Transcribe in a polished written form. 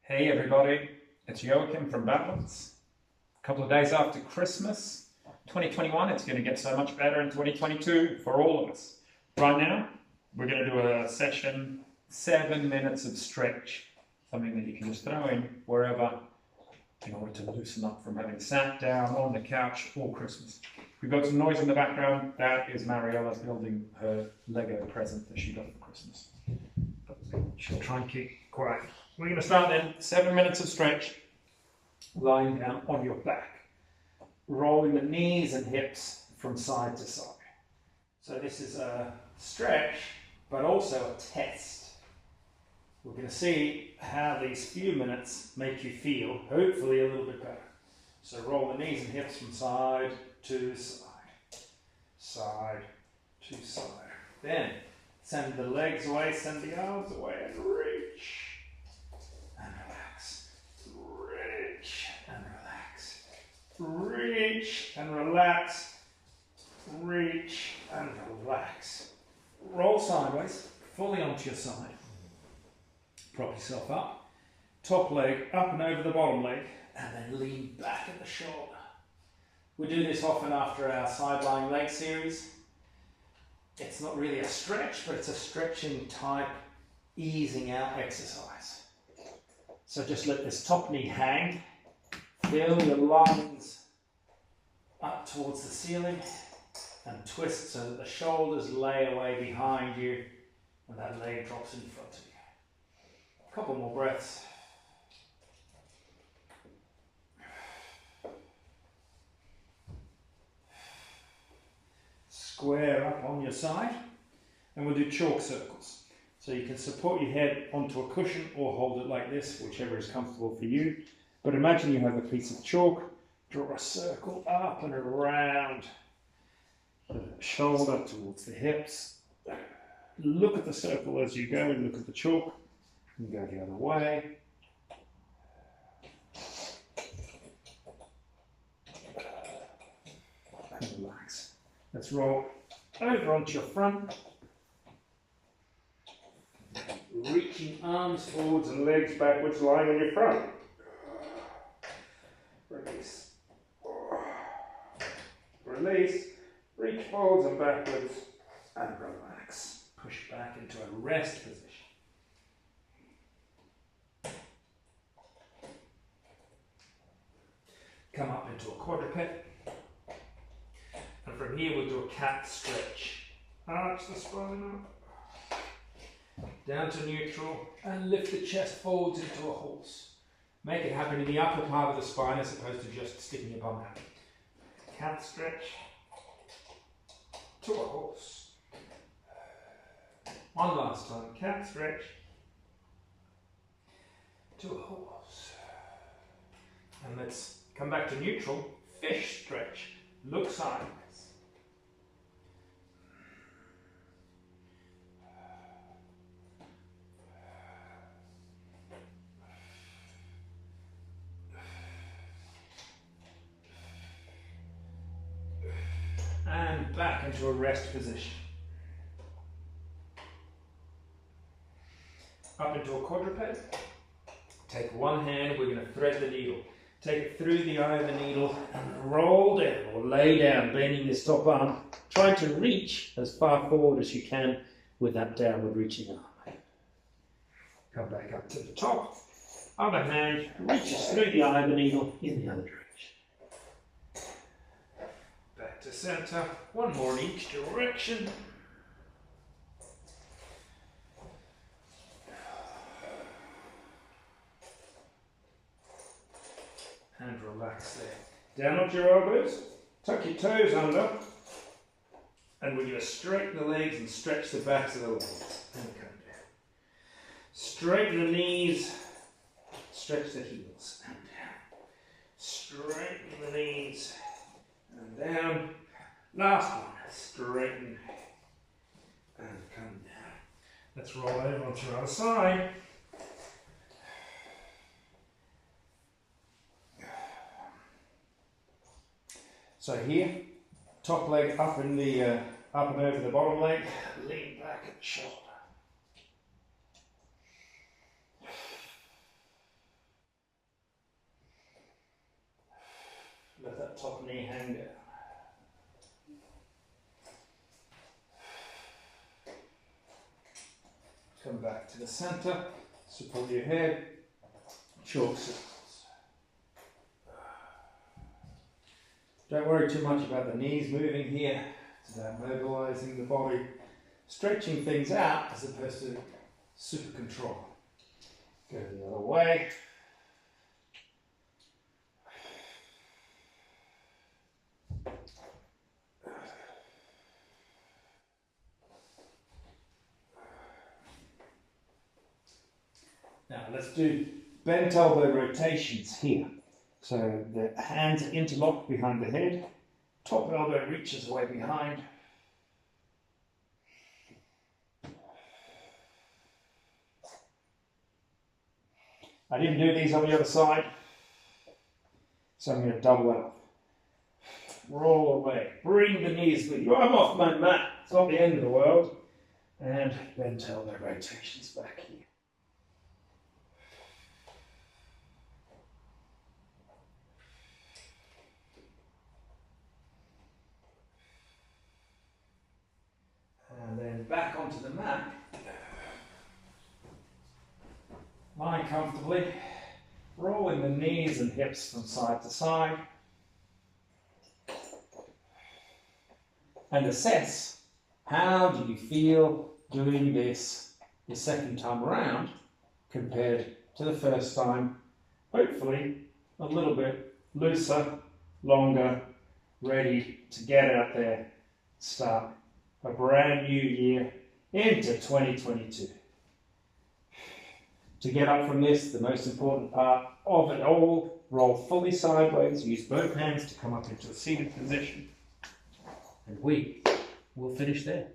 Hey everybody, it's Joachim from Balance. A couple of days after Christmas, 2021, it's going to get so much better in 2022 for all of us. Right now, we're going to do a session, 7 minutes of stretch, something that you can just throw in wherever in order to loosen up from having sat down on the couch all Christmas. We've got some noise in the background. That is Mariella building her Lego present that she got for Christmas. But she'll try and keep quiet. We're going to start then, 7 minutes of stretch, lying down on your back, rolling the knees and hips from side to side. So this is a stretch, but also a test. We're going to see how these few minutes make you feel, hopefully a little bit better. So roll the knees and hips from side to side, side to side. Then send the legs away, send the arms away and reach. And relax, reach and relax, reach and relax, reach and relax. Roll sideways, fully onto your side. Prop yourself up, top leg up and over the bottom leg, and then lean back at the shoulder. We do this often after our side-lying leg series. It's not really a stretch, but it's a stretching type, easing out exercise. So just let this top knee hang, feel your lungs up towards the ceiling, and twist so that the shoulders lay away behind you, and that leg drops in front of you. A couple more breaths. Square up on your side, and we'll do chalk circles. So you can support your head onto a cushion or hold it like this, whichever is comfortable for you. But imagine you have a piece of chalk, draw a circle up and around the shoulder towards the hips. Look at the circle as you go, look at the chalk, and go the other way. And relax. Let's roll over onto your front. Reaching arms forwards and legs backwards, lying on your front. Release. Release. Reach forwards and backwards and relax. Push back into a rest position. Come up into a quadruped. And from here we'll do a cat stretch. Arch the spine up. Down to neutral and lift the chest forwards into a horse. Make it happen in the upper part of the spine as opposed to just sticking your bum out. Cat stretch to a horse. One last time. Cat stretch to a horse. And let's come back to neutral. Fish stretch. Look sideways. And back into a rest position. Up into a quadruped. Take one hand, we're going to thread the needle. Take it through the eye of the needle and roll down or lay down, bending this top arm. Try to reach as far forward as you can with that downward reaching arm. Come back up to the top. Other hand reaches through the eye of the needle in the other direction. Back to center, one more in each direction. And relax there. Down onto your elbows, tuck your toes under, and we're going to straighten the legs and stretch the backs of the legs. And come down. Straighten the knees, stretch the heels, and down. Straighten the knees, and down. Last one, straighten, and come down. Let's roll over onto the other side. So here, top leg up in the up and over the bottom leg, lean back at the shoulder. that top knee hanger. Come back to the center, support your head, chalk circles. Don't worry too much about the knees moving here. It's about mobilizing the body, stretching things out as opposed to super control. Go the other way. Now let's do bent elbow rotations here. So the hands are interlocked behind the head, top elbow reaches away behind. I didn't do these on the other side, so I'm going to double it up. Roll away, bring the knees with you. I'm off my mat, it's not the end of the world. And bent elbow rotations back here. And then back onto the mat. Lie comfortably, rolling the knees and hips from side to side. And assess, how do you feel doing this the second time around compared to the first time? Hopefully a little bit looser, longer, ready to get out there, start a brand new year into 2022. To get up from this, the most important part of it all, roll fully sideways, use both hands to come up into a seated position, and we will finish there.